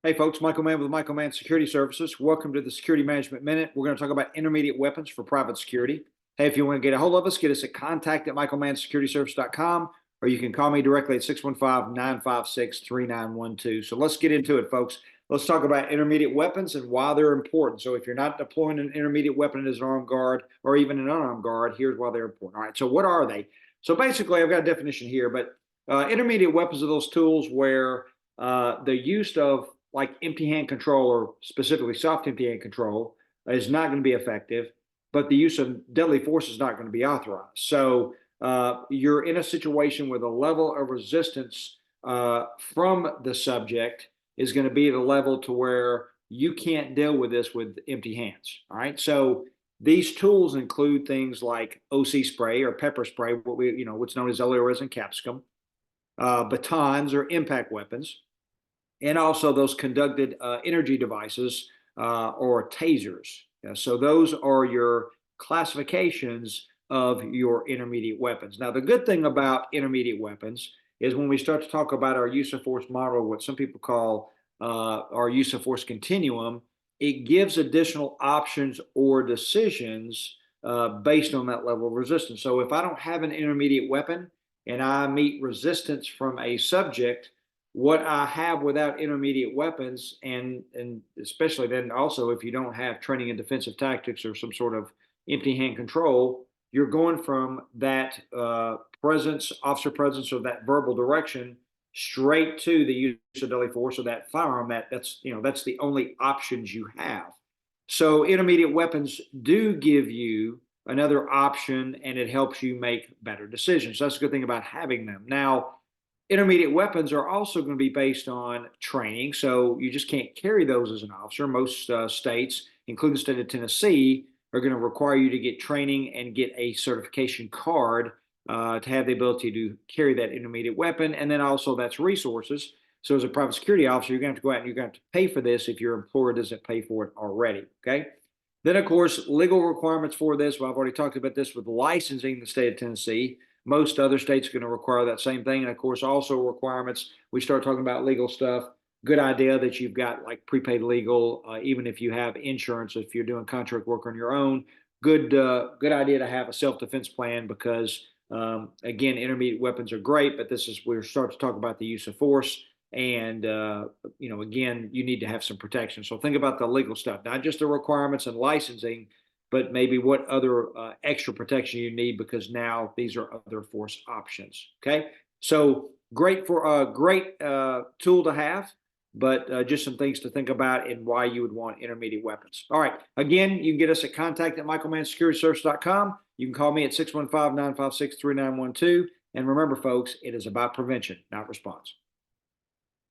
Hey folks, Michael Mann with Michael Mann Security Services. Welcome to the Security Management Minute. We're going to talk about intermediate weapons for private security. Hey, if you want to get a hold of us, get us at contact@michaelmannsecurityservice.com, or you can call me directly at 615-956-3912. So let's get into it, folks. Let's talk about intermediate weapons and why they're important. So if you're not deploying an intermediate weapon as an armed guard or even an unarmed guard, here's why they're important. All right, so what are they? So basically, I've got a definition here, but intermediate weapons are those tools where the use of like empty hand control, or specifically soft empty hand control, is not going to be effective, but the use of deadly force is not going to be authorized. So you're in a situation where the level of resistance from the subject is going to be at a level to where you can't deal with this with empty hands. All right. So these tools include things like OC spray or pepper spray, what's known as LAR resin capsicum, batons or impact weapons, and also those conducted energy devices or tasers. So those are your classifications of your intermediate weapons. Now, the good thing about intermediate weapons is when we start to talk about our use of force model, what some people call our use of force continuum, it gives additional options or decisions based on that level of resistance. So if I don't have an intermediate weapon and I meet resistance from a subject, what I have without intermediate weapons, and especially then also if you don't have training in defensive tactics or some sort of empty hand control, you're going from that officer presence, or that verbal direction, straight to the use of deadly force or that firearm. That's the only options you have. So intermediate weapons do give you another option, and it helps you make better decisions. So that's a good thing about having them. Now, intermediate weapons are also going to be based on training, so you just can't carry those as an officer. Most states, including the state of Tennessee, are going to require you to get training and get a certification card to have the ability to carry that intermediate weapon. And then also that's resources. So as a private security officer, you're going to have to go out and you're going to have to pay for this if your employer doesn't pay for it already, okay? Then, of course, legal requirements for this. Well, I've already talked about this with licensing in the state of Tennessee. Most other states are going to require that same thing. And of course, also requirements, we start talking about legal stuff. Good idea that you've got like prepaid legal, even if you have insurance, if you're doing contract work on your own. Good idea to have a self-defense plan, because again, intermediate weapons are great, but this is where we start to talk about the use of force. And again, you need to have some protection. So think about the legal stuff, not just the requirements and licensing, but maybe what other extra protection you need, because now these are other force options. Okay, so great for a great tool to have, but just some things to think about and why you would want intermediate weapons. All right, again, you can get us at contact@michaelmannsecurityservice.com. You can call me at 615-956-3912. And remember, folks, it is about prevention, not response.